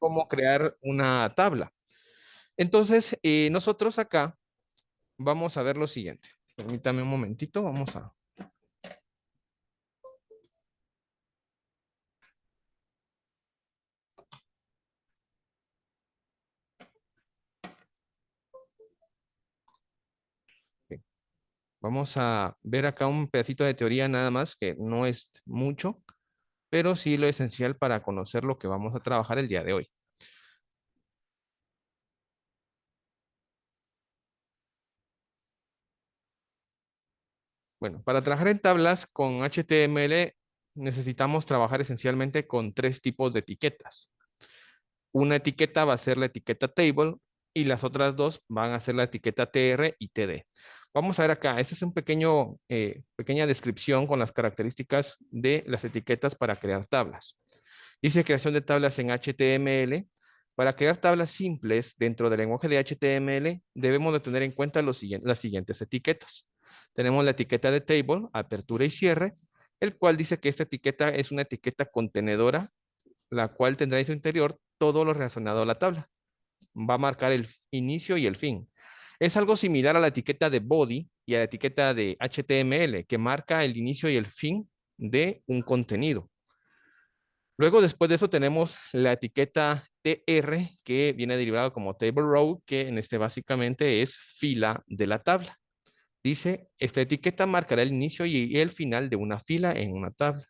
cómo crear una tabla. Entonces, nosotros acá vamos a ver lo siguiente. Permítame un momentito, ok, vamos a ver acá un pedacito de teoría nada más, que no es mucho, pero sí lo esencial para conocer lo que vamos a trabajar el día de hoy. Bueno, para trabajar en tablas con HTML necesitamos trabajar esencialmente con tres tipos de etiquetas. Una etiqueta va a ser la etiqueta table y las otras dos van a ser la etiqueta tr y td. Vamos a ver acá, esta es un pequeña descripción con las características de las etiquetas para crear tablas. Dice creación de tablas en HTML. Para crear tablas simples dentro del lenguaje de HTML, debemos de tener en cuenta las siguientes etiquetas. Tenemos la etiqueta de table, apertura y cierre, el cual dice que esta etiqueta es una etiqueta contenedora, la cual tendrá en su interior todo lo relacionado a la tabla. Va a marcar el inicio y el fin. Es algo similar a la etiqueta de body y a la etiqueta de HTML, que marca el inicio y el fin de un contenido. Luego, después de eso, tenemos la etiqueta TR, que viene derivado como table row, que en este básicamente es fila de la tabla. Dice, esta etiqueta marcará el inicio y el final de una fila en una tabla.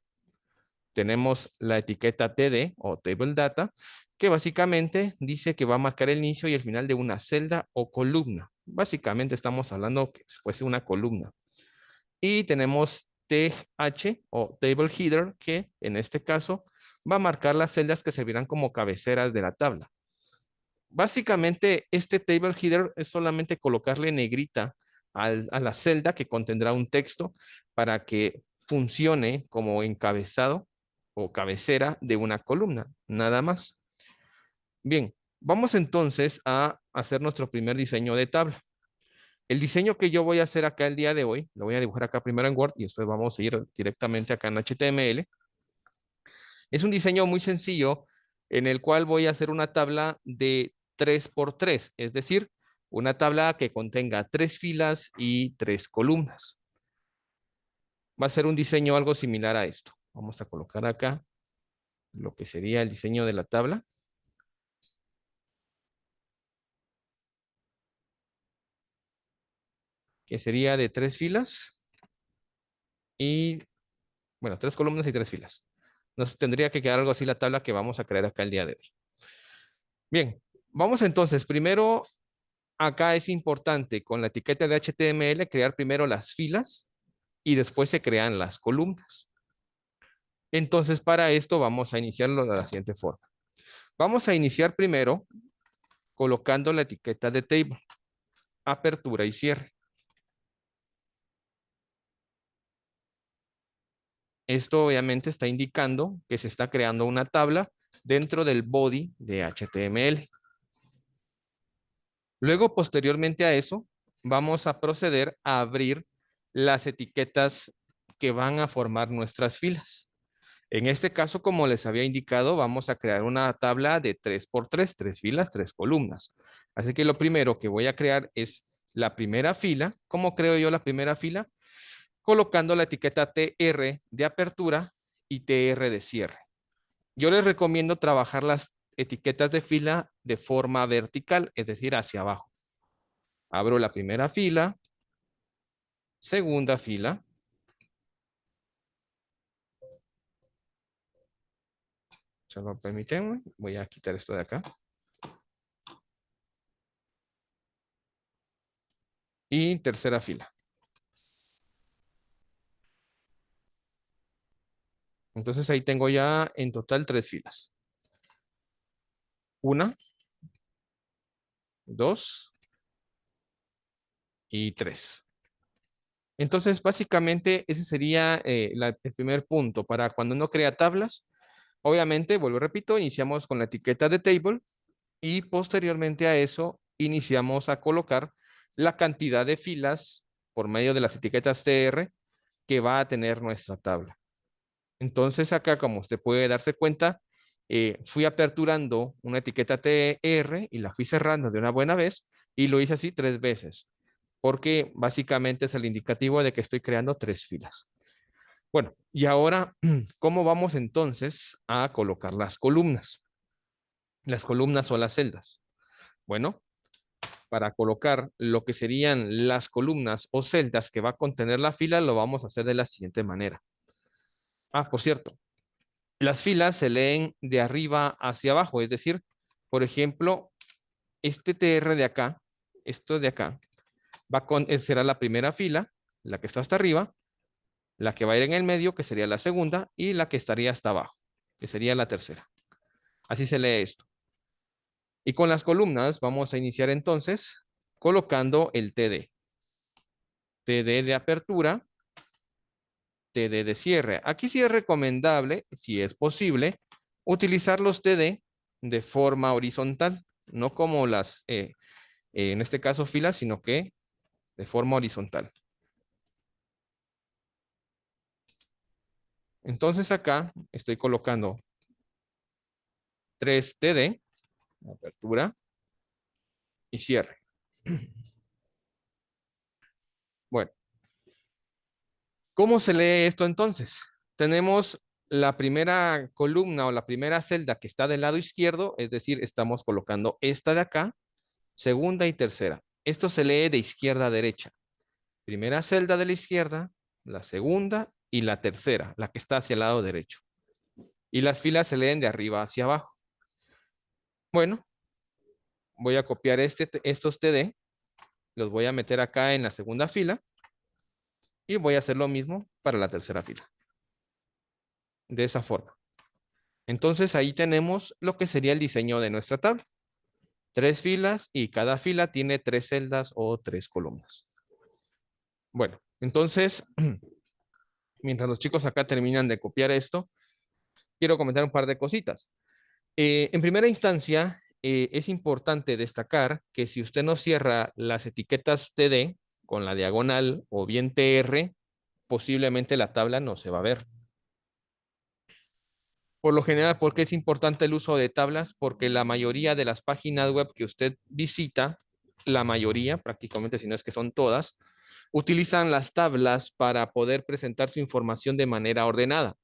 Tenemos la etiqueta TD o Table Data, que básicamente dice que va a marcar el inicio y el final de una celda o columna. Básicamente estamos hablando que fuese una columna. Y tenemos TH o Table Header, que en este caso va a marcar las celdas que servirán como cabeceras de la tabla. Básicamente, este Table Header es solamente colocarle negrita a la celda que contendrá un texto para que funcione como encabezado o cabecera de una columna, nada más. Bien, vamos entonces a hacer nuestro primer diseño de tabla. El diseño que yo voy a hacer acá el día de hoy, lo voy a dibujar acá primero en Word y después vamos a ir directamente acá en HTML. Es un diseño muy sencillo en el cual voy a hacer una tabla de 3 por 3, es decir, una tabla que contenga 3 filas y 3 columnas. Va a ser un diseño algo similar a esto. Vamos a colocar acá lo que sería el diseño de la tabla, que sería de 3 filas y, bueno, 3 columnas y 3 filas. Nos tendría que quedar algo así la tabla que vamos a crear acá el día de hoy. Bien, vamos entonces. Primero, acá es importante con la etiqueta de HTML crear primero las filas y después se crean las columnas. Entonces, para esto vamos a iniciarlo de la siguiente forma. Vamos a iniciar primero colocando la etiqueta de table, apertura y cierre. Esto obviamente está indicando que se está creando una tabla dentro del body de HTML. Luego, posteriormente a eso, vamos a proceder a abrir las etiquetas que van a formar nuestras filas. En este caso, como les había indicado, vamos a crear una tabla de 3 por 3, 3 filas, 3 columnas. Así que lo primero que voy a crear es la primera fila. ¿Cómo creo yo la primera fila? Colocando la etiqueta TR de apertura y TR de cierre. Yo les recomiendo trabajar las etiquetas de fila de forma vertical, es decir, hacia abajo. Abro la primera fila, segunda fila, solo permítanme, voy a quitar esto de acá, y tercera fila. Entonces ahí tengo ya en total 3 filas. Una, dos y tres. Entonces, básicamente, ese sería el primer punto. Para cuando uno crea tablas, obviamente, vuelvo y repito, iniciamos con la etiqueta de table y posteriormente a eso iniciamos a colocar la cantidad de filas por medio de las etiquetas TR que va a tener nuestra tabla. Entonces, acá, como usted puede darse cuenta, fui aperturando una etiqueta TR y la fui cerrando de una buena vez y lo hice así 3 veces, porque básicamente es el indicativo de que estoy creando 3 filas. Bueno, y ahora, ¿cómo vamos entonces a colocar las columnas? Las columnas o las celdas. Bueno, para colocar lo que serían las columnas o celdas que va a contener la fila, lo vamos a hacer de la siguiente manera. Ah, por cierto, las filas se leen de arriba hacia abajo, es decir, por ejemplo, este TR de acá, esto de acá, será la primera fila, la que está hasta arriba, la que va a ir en el medio, que sería la segunda, y la que estaría hasta abajo, que sería la tercera. Así se lee esto. Y con las columnas vamos a iniciar entonces colocando el TD. TD de apertura, TD de cierre. Aquí sí es recomendable, si es posible, utilizar los TD de forma horizontal, no como en este caso filas, sino que de forma horizontal. Entonces acá estoy colocando 3 TD, apertura y cierre. Bueno, ¿cómo se lee esto entonces? Tenemos la primera columna o la primera celda que está del lado izquierdo, es decir, estamos colocando esta de acá, segunda y tercera. Esto se lee de izquierda a derecha. Primera celda de la izquierda, la segunda y la tercera, la que está hacia el lado derecho. Y las filas se leen de arriba hacia abajo. Bueno, voy a copiar estos TD, los voy a meter acá en la segunda fila y voy a hacer lo mismo para la tercera fila. De esa forma. Entonces ahí tenemos lo que sería el diseño de nuestra tabla. 3 filas y cada fila tiene 3 celdas o 3 columnas. Bueno, entonces, mientras los chicos acá terminan de copiar esto, quiero comentar un par de cositas. En primera instancia, es importante destacar que si usted no cierra las etiquetas TD con la diagonal o bien TR, posiblemente la tabla no se va a ver. Por lo general, ¿por qué es importante el uso de tablas? Porque la mayoría de las páginas web que usted visita, la mayoría, prácticamente si no es que son todas, utilizan las tablas para poder presentar su información de manera ordenada.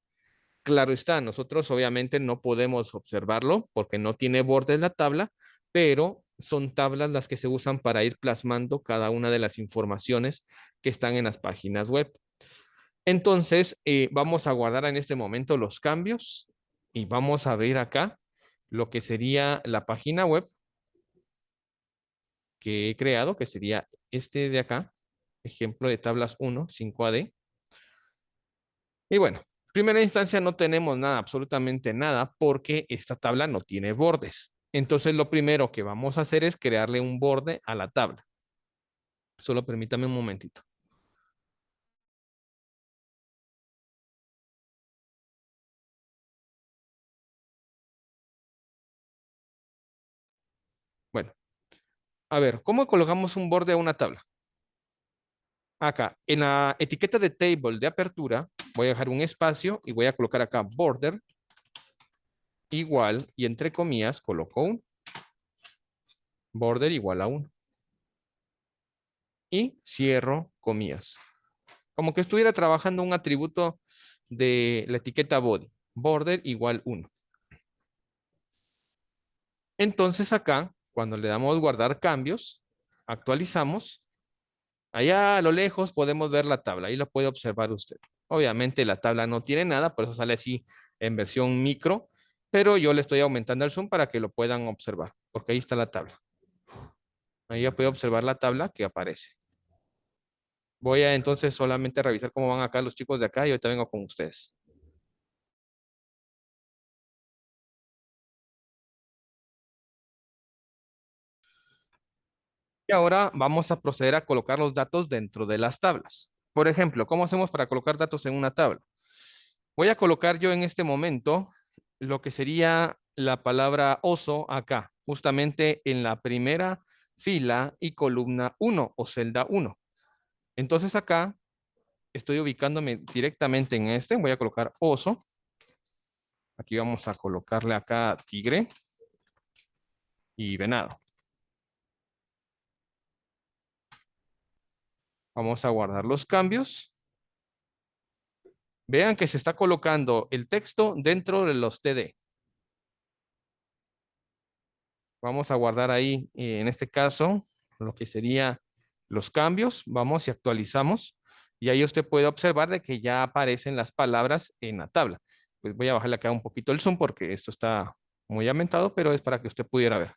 Claro está, nosotros obviamente no podemos observarlo porque no tiene bordes la tabla, pero son tablas las que se usan para ir plasmando cada una de las informaciones que están en las páginas web. Entonces, vamos a guardar en este momento los cambios y vamos a ver acá lo que sería la página web que he creado, que sería este de acá, ejemplo de tablas 1, 5AD. Y bueno, en primera instancia no tenemos nada, absolutamente nada, porque esta tabla no tiene bordes. Entonces, lo primero que vamos a hacer es crearle un borde a la tabla. Solo permítame un momentito. Bueno, a ver, ¿cómo colocamos un borde a una tabla? Acá, en la etiqueta de table de apertura, voy a dejar un espacio y voy a colocar acá border igual y entre comillas coloco un border igual a 1 y cierro comillas. Como que estuviera trabajando un atributo de la etiqueta body, border igual 1. Entonces acá, cuando le damos guardar cambios, actualizamos. Allá a lo lejos podemos ver la tabla, ahí lo puede observar usted. Obviamente la tabla no tiene nada, por eso sale así en versión micro, pero yo le estoy aumentando el zoom para que lo puedan observar, porque ahí está la tabla. Ahí ya puede observar la tabla que aparece. Voy a entonces solamente revisar cómo van acá los chicos de acá y ahorita vengo con ustedes. Y ahora vamos a proceder a colocar los datos dentro de las tablas. Por ejemplo, ¿cómo hacemos para colocar datos en una tabla? Voy a colocar yo en este momento lo que sería la palabra oso acá, justamente en la primera fila y columna 1 o celda 1. Entonces acá estoy ubicándome directamente en este, voy a colocar oso, Aquí vamos a colocarle acá tigre y venado. Vamos a guardar los cambios. Vean que se está colocando el texto dentro de los TD. Vamos a guardar ahí, en este caso, lo que sería los cambios. Vamos y actualizamos. Y ahí usted puede observar de que ya aparecen las palabras en la tabla. Pues voy a bajarle acá un poquito el zoom porque esto está muy aumentado, pero es para que usted pudiera ver.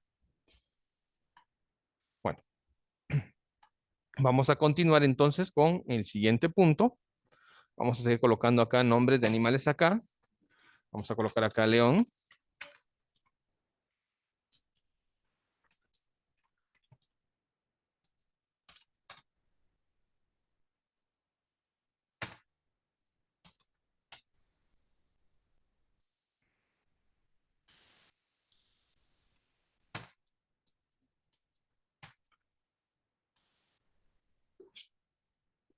Bueno, vamos a continuar entonces con el siguiente punto. Vamos a seguir colocando acá nombres de animales acá. Vamos a colocar acá león.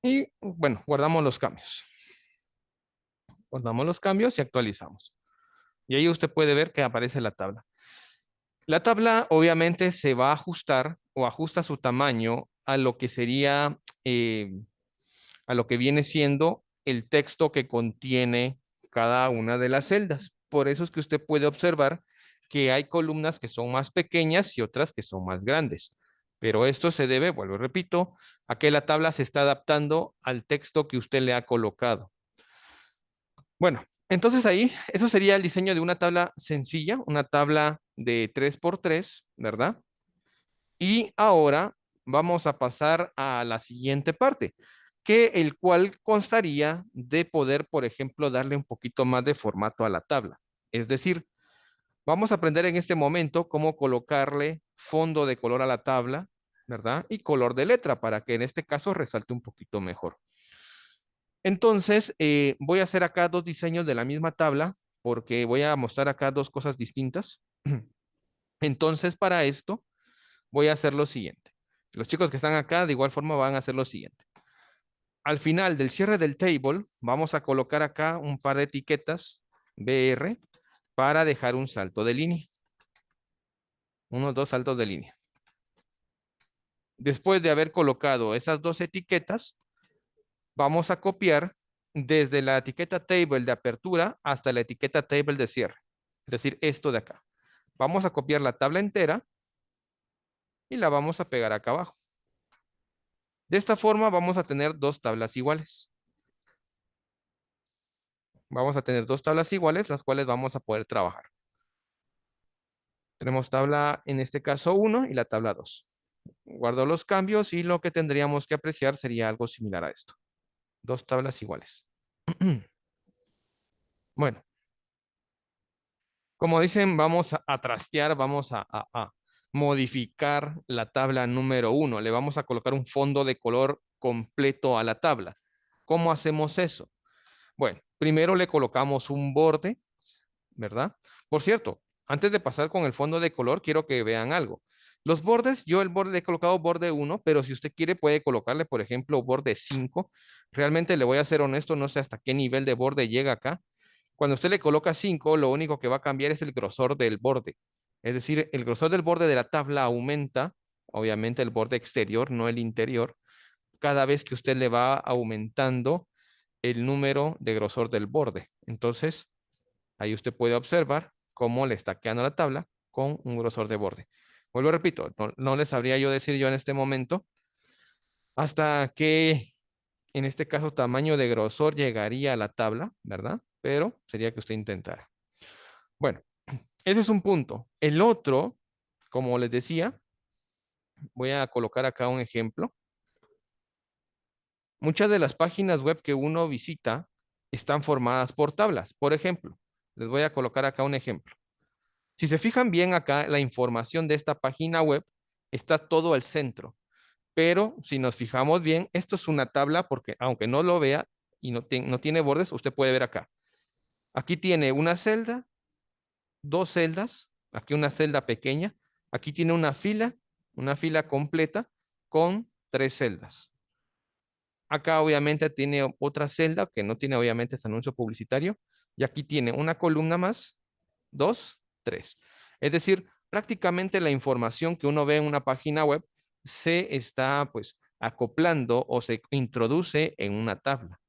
Y bueno, guardamos los cambios. Guardamos los cambios y actualizamos. Y ahí usted puede ver que aparece la tabla. La tabla obviamente se va a ajustar o ajusta su tamaño a lo que sería, a lo que viene siendo el texto que contiene cada una de las celdas. Por eso es que usted puede observar que hay columnas que son más pequeñas y otras que son más grandes. Pero esto se debe, vuelvo y repito, a que la tabla se está adaptando al texto que usted le ha colocado. Bueno, entonces ahí, eso sería el diseño de una tabla sencilla, una tabla de 3 por 3, ¿verdad? Y ahora vamos a pasar a la siguiente parte, que el cual constaría de poder, por ejemplo, darle un poquito más de formato a la tabla. Es decir, vamos a aprender en este momento cómo colocarle fondo de color a la tabla, ¿verdad? Y color de letra para que en este caso resalte un poquito mejor. Entonces, voy a hacer acá dos diseños de la misma tabla porque voy a mostrar acá dos cosas distintas. Entonces, para esto, voy a hacer lo siguiente. Los chicos que están acá de igual forma van a hacer lo siguiente. Al final del cierre del table, vamos a colocar acá un par de etiquetas BR para dejar un salto de línea. Unos dos saltos de línea. Después de haber colocado esas dos etiquetas, vamos a copiar desde la etiqueta table de apertura hasta la etiqueta table de cierre. Es decir, esto de acá. Vamos a copiar la tabla entera y la vamos a pegar acá abajo. De esta forma vamos a tener dos tablas iguales. Vamos a tener dos tablas iguales, las cuales vamos a poder trabajar. Tenemos tabla, en este caso 1 y la tabla 2. Guardo los cambios y lo que tendríamos que apreciar sería algo similar a esto. Dos tablas iguales. Bueno, como dicen, vamos a trastear, vamos a modificar la tabla número 1. Le vamos a colocar un fondo de color completo a la tabla. ¿Cómo hacemos eso? Bueno, primero le colocamos un borde, ¿verdad? Por cierto, antes de pasar con el fondo de color, quiero que vean algo. Los bordes, yo el borde le he colocado borde 1, pero si usted quiere puede colocarle, por ejemplo, borde 5. Realmente le voy a ser honesto, no sé hasta qué nivel de borde llega acá. Cuando usted le coloca 5, lo único que va a cambiar es el grosor del borde. Es decir, el grosor del borde de la tabla aumenta, obviamente el borde exterior, no el interior, cada vez que usted le va aumentando el número de grosor del borde. Entonces, ahí usted puede observar cómo le está quedando la tabla con un grosor de borde. Vuelvo, repito, no les sabría yo decir yo en este momento hasta qué, en este caso, tamaño de grosor llegaría a la tabla, ¿verdad? Pero sería que usted intentara. Bueno, ese es un punto. El otro, como les decía, voy a colocar acá un ejemplo. Muchas de las páginas web que uno visita están formadas por tablas. Por ejemplo, les voy a colocar acá un ejemplo. Si se fijan bien acá, la información de esta página web está todo al centro. Pero si nos fijamos bien, esto es una tabla porque aunque no lo vea y no tiene bordes, usted puede ver acá. Aquí tiene una celda, dos celdas, aquí una celda pequeña, aquí tiene una fila completa con tres celdas. Acá obviamente tiene otra celda que no tiene obviamente este anuncio publicitario, Y aquí tiene una columna más, dos, tres. Es decir, prácticamente la información que uno ve en una página web se está pues acoplando o se introduce en una tabla.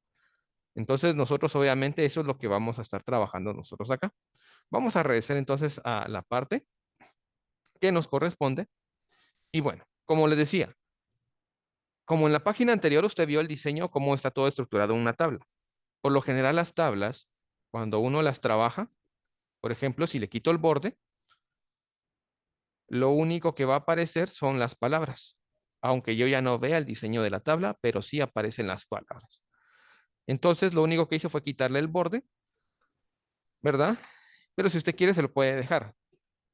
Entonces nosotros obviamente eso es lo que vamos a estar trabajando nosotros acá. Vamos a regresar entonces a la parte que nos corresponde. Y bueno, como les decía, como en la página anterior usted vio el diseño, cómo está todo estructurado en una tabla. Por lo general las tablas, cuando uno las trabaja, por ejemplo, si le quito el borde, lo único que va a aparecer son las palabras. Aunque yo ya no vea el diseño de la tabla, pero sí aparecen las palabras. Entonces, lo único que hice fue quitarle el borde, ¿verdad? Pero si usted quiere, se lo puede dejar.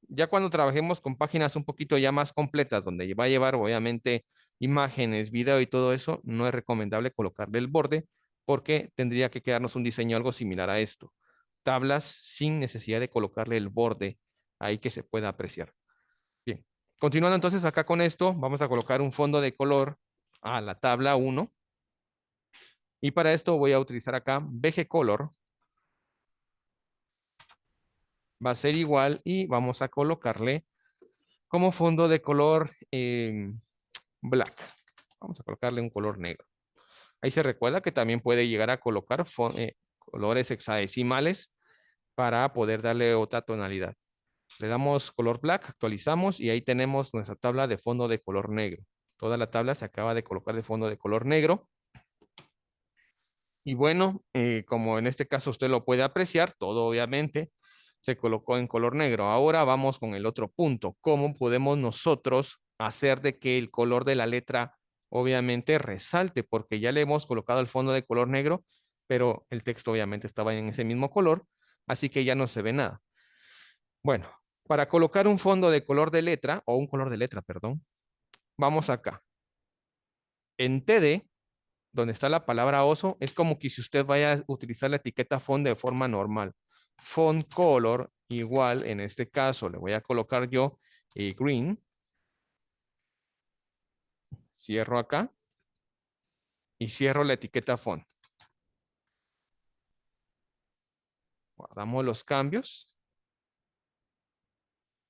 Ya cuando trabajemos con páginas un poquito ya más completas, donde va a llevar obviamente imágenes, video y todo eso, no es recomendable colocarle el borde porque tendría que quedarnos un diseño algo similar a esto. Tablas sin necesidad de colocarle el borde ahí que se pueda apreciar. Bien, continuando entonces acá con esto, vamos a colocar un fondo de color a la tabla uno y para esto voy a utilizar acá BG Color, va a ser igual y vamos a colocarle como fondo de color black. Vamos a colocarle un color negro. Ahí se recuerda que también puede llegar a colocar colores hexadecimales para poder darle otra tonalidad. Le damos color black, actualizamos y ahí tenemos nuestra tabla de fondo de color negro. Toda la tabla se acaba de colocar de fondo de color negro. Y bueno, como en este caso usted lo puede apreciar, todo obviamente se colocó en color negro. Ahora vamos con el otro punto. ¿Cómo podemos nosotros hacer de que el color de la letra obviamente resalte? Porque ya le hemos colocado el fondo de color negro, pero el texto obviamente estaba en ese mismo color, así que ya no se ve nada. Bueno, para colocar un fondo de color de letra, o un color de letra, perdón, vamos acá. En TD donde está la palabra oso, es como que si usted vaya a utilizar la etiqueta font de forma normal. Font color igual, en este caso le voy a colocar yo green, cierro acá y cierro la etiqueta font. Guardamos los cambios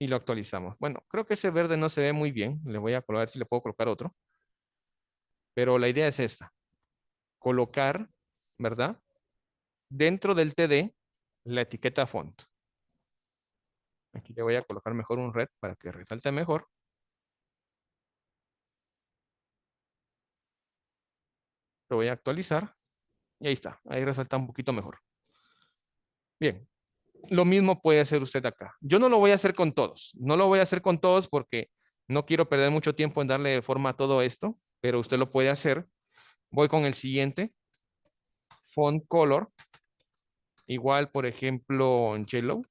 y lo actualizamos. Bueno, creo que ese verde no se ve muy bien. Le voy a colocar si le puedo colocar otro. Pero la idea es esta. Colocar, ¿verdad? Dentro del TD la etiqueta font. Aquí le voy a colocar mejor un red para que resalte mejor. Lo voy a actualizar y ahí está. Ahí resalta un poquito mejor. Bien, lo mismo puede hacer usted acá. Yo no lo voy a hacer con todos. No lo voy a hacer con todos porque no quiero perder mucho tiempo en darle forma a todo esto, pero usted lo puede hacer. Voy con el siguiente, font color, igual, por ejemplo, en yellow.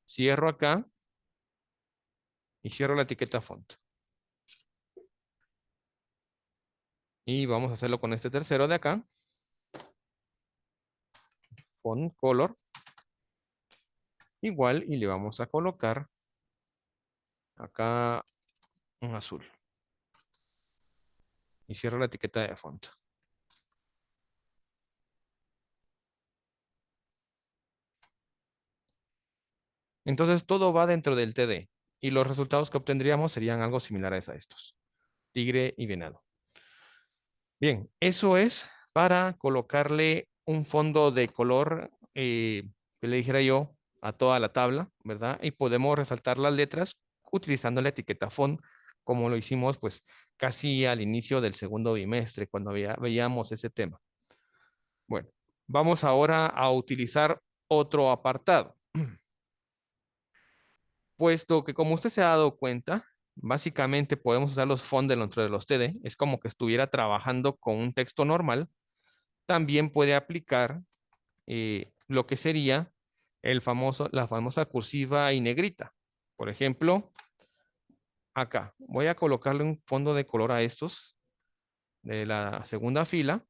Cierro acá y cierro la etiqueta font. Y vamos a hacerlo con este tercero de acá, font color, igual, y le vamos a colocar acá un azul. Y cierro la etiqueta de font. Entonces todo va dentro del TD y los resultados que obtendríamos serían algo similares a estos. Tigre y venado. Bien, eso es para colocarle un fondo de color que le dijera yo a toda la tabla, ¿verdad? Y podemos resaltar las letras utilizando la etiqueta font, como lo hicimos pues casi al inicio del segundo bimestre, cuando veíamos ese tema. Bueno, vamos ahora a utilizar otro apartado. Puesto que como usted se ha dado cuenta, básicamente podemos usar los fondos dentro de los TD, es como que estuviera trabajando con un texto normal, también puede aplicar lo que sería la famosa cursiva y negrita. Por ejemplo, acá voy a colocarle un fondo de color a estos de la segunda fila.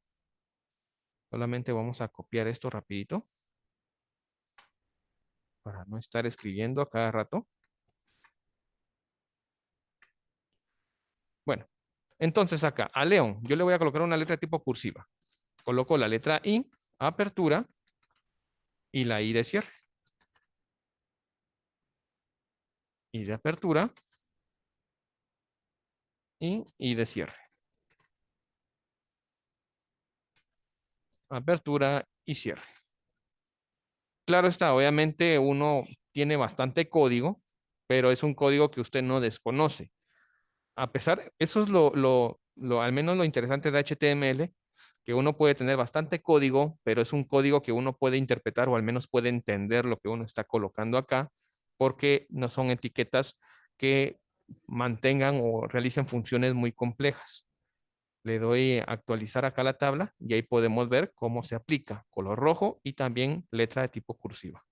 Solamente vamos a copiar esto rapidito para no estar escribiendo a cada rato. Bueno, entonces acá a León yo le voy a colocar una letra tipo cursiva. Coloco la letra I, apertura, y la I de cierre. I de apertura y I de cierre. Apertura y cierre. Claro está, obviamente uno tiene bastante código, pero es un código que usted no desconoce. A pesar, eso es al menos lo interesante de HTML, que uno puede tener bastante código, pero es un código que uno puede interpretar o al menos puede entender lo que uno está colocando acá, porque no son etiquetas que mantengan o realicen funciones muy complejas. Le doy actualizar acá la tabla y ahí podemos ver cómo se aplica color rojo y también letra de tipo cursiva.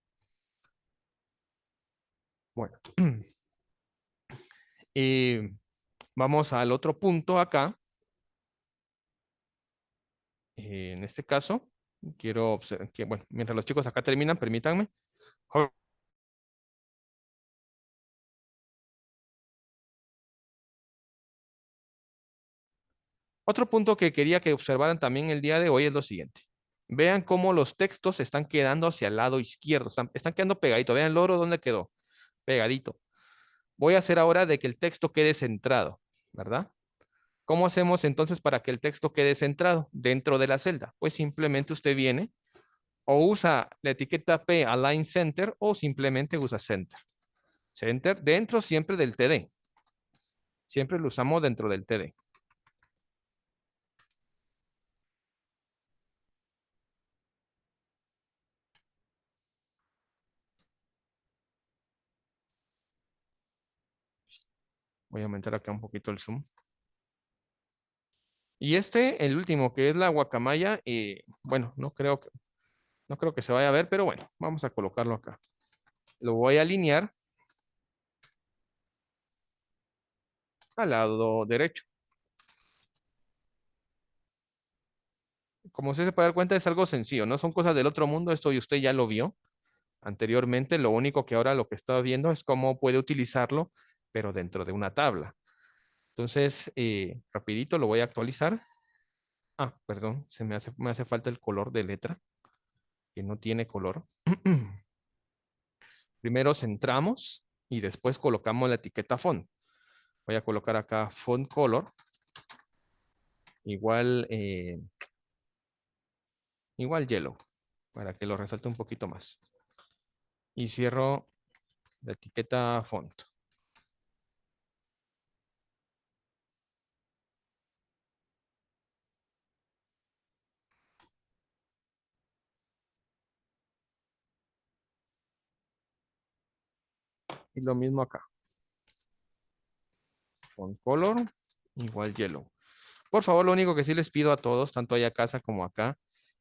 Bueno, y vamos al otro punto acá. En este caso, quiero observar que, bueno, mientras los chicos acá terminan, permítanme. Otro punto que quería que observaran también el día de hoy es lo siguiente. Vean cómo los textos están quedando hacia el lado izquierdo, están quedando pegaditos. Vean el loro dónde quedó, pegadito. Voy a hacer ahora de que el texto quede centrado, ¿verdad? ¿Cómo hacemos entonces para que el texto quede centrado dentro de la celda? Pues simplemente usted viene o usa la etiqueta P Align Center o simplemente usa Center. Center dentro siempre del TD. Siempre lo usamos dentro del TD. Voy a aumentar acá un poquito el zoom. Y este, el último, que es la guacamaya, bueno, no creo que se vaya a ver, pero bueno, vamos a colocarlo acá. Lo voy a alinear al lado derecho. Como usted se puede dar cuenta, es algo sencillo, no son cosas del otro mundo, esto y usted ya lo vio anteriormente, lo único que ahora lo que está viendo es cómo puede utilizarlo, pero dentro de una tabla. Entonces, rapidito lo voy a actualizar. Ah, perdón, me hace falta el color de letra, que no tiene color. Primero centramos y después colocamos la etiqueta font. Voy a colocar acá font color, igual, igual yellow, para que lo resalte un poquito más. Y cierro la etiqueta font. Y lo mismo acá. Font color, igual yellow. Por favor, lo único que sí les pido a todos, tanto allá a casa como acá,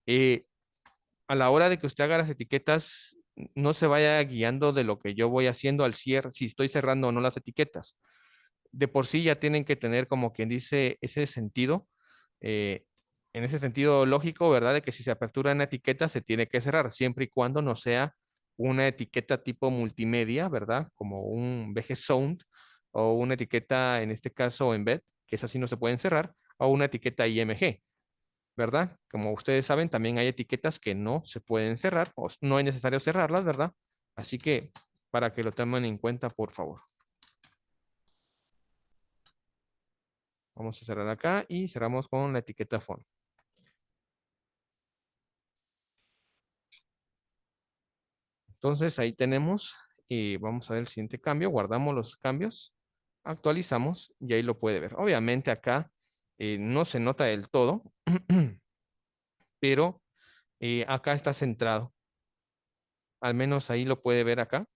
eh, a la hora de que usted haga las etiquetas, no se vaya guiando de lo que yo voy haciendo al cierre, si estoy cerrando o no las etiquetas. De por sí ya tienen que tener, como quien dice, ese sentido, eh, en ese sentido lógico, ¿verdad? De que si se apertura una etiqueta, se tiene que cerrar, siempre y cuando no sea una etiqueta tipo multimedia, ¿verdad? Como un VG Sound o una etiqueta, en este caso, Embed, que esas sí no se pueden cerrar, o una etiqueta IMG. ¿Verdad? Como ustedes saben, también hay etiquetas que no se pueden cerrar o no es necesario cerrarlas, ¿verdad? Así que para que lo tomen en cuenta, por favor. Vamos a cerrar acá y cerramos con la etiqueta font. Entonces ahí tenemos, vamos a ver el siguiente cambio, guardamos los cambios, actualizamos y ahí lo puede ver. Obviamente acá no se nota del todo, pero acá está centrado. Al menos ahí lo puede ver acá.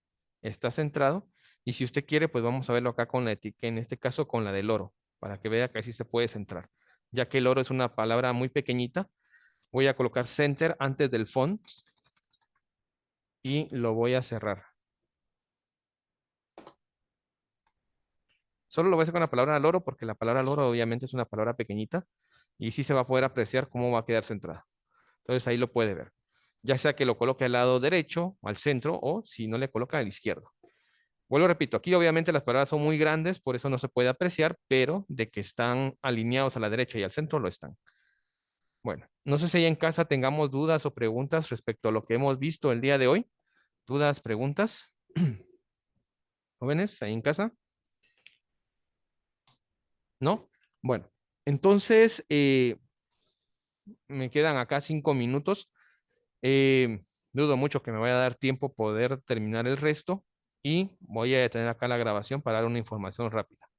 Está centrado. Y si usted quiere, pues vamos a verlo acá con la etiqueta, en este caso con la del oro, para que vea que así se puede centrar. Ya que el oro es una palabra muy pequeñita, voy a colocar center antes del font y lo voy a cerrar. Solo lo voy a hacer con la palabra loro porque la palabra loro obviamente es una palabra pequeñita y sí se va a poder apreciar cómo va a quedar centrada. Entonces ahí lo puede ver. Ya sea que lo coloque al lado derecho, al centro, o si no le coloca al izquierdo. Vuelvo, repito, aquí obviamente las palabras son muy grandes, por eso no se puede apreciar, pero de que están alineados a la derecha y al centro lo están. Bueno, no sé si ahí en casa tengamos dudas o preguntas respecto a lo que hemos visto el día de hoy. ¿Dudas, preguntas? Jóvenes, ahí en casa. ¿No? Bueno, entonces me quedan acá 5 minutos. Dudo mucho que me vaya a dar tiempo poder terminar el resto y voy a tener acá la grabación para dar una información rápida.